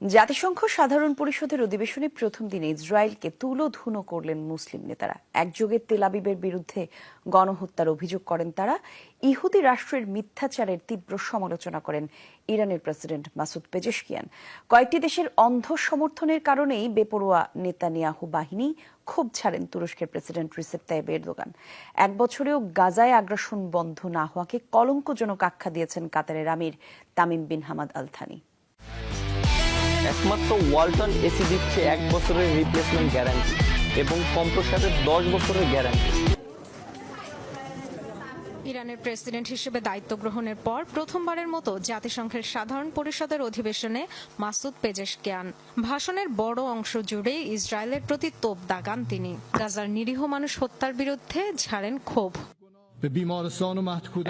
জাতিসংঘ সাধারণ পরিষদের অধিবেশনে প্রথম দিনে ইসরায়েলকে তুলোধুনো করলেন মুসলিম নেতারা। একযোগে তেল আবিবের বিরুদ্ধে গণহত্যার অভিযোগ করেন তারা। ইহুদি রাষ্ট্রের মিথ্যাচারের তীব্র সমালোচনা করেন ইরানের প্রেসিডেন্ট মাসুদ পেজেশকিয়ান। কয়েকটি দেশের অন্ধ সমর্থনের কারণেই বেপরোয়া নেতানিয়াহু বাহিনী ক্ষোভ ছাড়েন তুরস্কের প্রেসিডেন্ট রিসেপ তাইয়েপ এরদোগান। এক বছরেও গাজায় আগ্রাসন বন্ধ না হওয়াকে কলঙ্কজনক আখ্যা দিয়েছেন কাতারের আমির Tamim bin Hamad Al Thani. একমাত্র ওয়ালটন এসি দিচ্ছে 1 বছরের রিপ্লেসমেন্ট গ্যারান্টি এবং কম্প্রেসারের 10 বছরের গ্যারান্টি। ইরানের প্রেসিডেন্ট হিসেবে দায়িত্ব গ্রহণের পর প্রথমবারের মতো জাতিসংঘের সাধারণ পরিষদের অধিবেশনে মাসুদ পেজেশকিয়ান ভাষণের বড় অংশ জুড়ে ইসরায়েলের প্রতি তোপ দাগান তিনি। গাজার নিরীহ মানুষ হত্যার বিরুদ্ধে ঝাড়েন ক্ষোভ।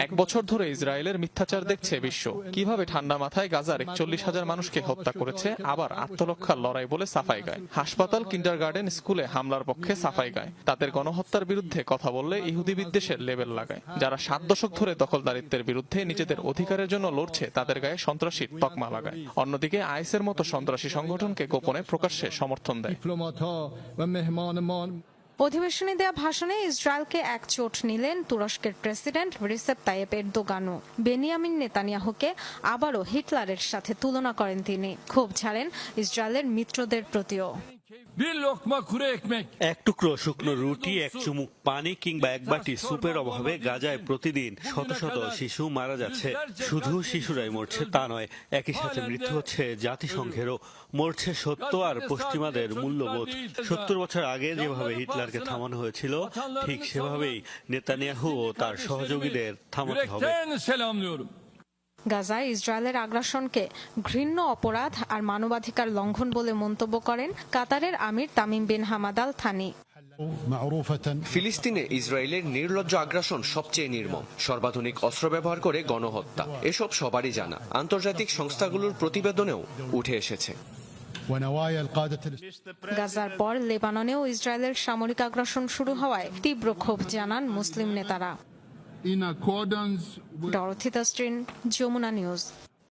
1 বছর ধরে ইসরায়েলের মিথ্যাচার দেখছে বিশ্ব। কিভাবে ঠান্ডা মাথায় গাজার 41,000 মানুষকে হত্যা করেছে, আবার আত্মরক্ষার লড়াই বলে সাফাই গায়। হাসপাতাল, কিন্ডারগার্টেন, স্কুলে হামলার পক্ষে সাফাই গায়। তাদের গণহত্যার বিরুদ্ধে কথা বললে ইহুদি বিদ্বেষের লেবেল লাগায়। যারা 7 দশক ধরে দখলদারিত্বের বিরুদ্ধে নিজেদের অধিকারের জন্য লড়ছে তাদের গায়ে সন্ত্রাসীর তকমা লাগায়। অন্যদিকে আইএসের মতো সন্ত্রাসী সংগঠনকে গোপনে প্রকাশ্যে সমর্থন দেয়। অধিবেশনে দেয়া ভাষণে ইসরায়েলকে একচোট নিলেন তুরস্কের প্রেসিডেন্ট রিসেপ তাইয়েপ এরদোগানও। বেনিয়ামিন নেতানিয়াহুকে আবারও হিটলারের সাথে তুলনা করেন তিনি। ক্ষোভ ছাড়েন ইসরায়েলের মিত্রদের প্রতিও। এক টুকরো শুকনো রুটি, এক চুমুক পানি কিংবা এক বাটি স্যুপের অভাবে গাজায় প্রতিদিন শত শত শিশু মারা যাচ্ছে। শুধু শিশুরাই মরছে তা নয়, একই সাথে মৃত্যু হচ্ছে জাতিসংঘেরও। মরছে সত্য আর পশ্চিমাদের মূল্যবোধ। 70 বছর আগে যেভাবে হিটলারকে থামানো হয়েছিল, ঠিক সেভাবেই নেতানিয়াহু ও তার সহযোগীদের থামাতে হবে। গাজায় ইসরায়েলের আগ্রাসনকে ঘৃণ্য অপরাধ আর মানবাধিকার লঙ্ঘন বলে মন্তব্য করেন কাতারের আমির Tamim bin Hamad Al Thani. ফিলিস্তিনে ইসরায়েলের নির্লজ্জ আগ্রাসন সবচেয়ে নির্মম। সর্বাধুনিক অস্ত্র ব্যবহার করে গণহত্যা, এসব সবারই জানা। আন্তর্জাতিক সংস্থাগুলোর প্রতিবেদনেও উঠে এসেছে। গাজার পর লেবাননেও ইসরায়েলের সামরিক আগ্রাসন শুরু হওয়ায় তীব্র ক্ষোভ জানান মুসলিম নেতারা। Dorothy Tastrin, Jamuna news.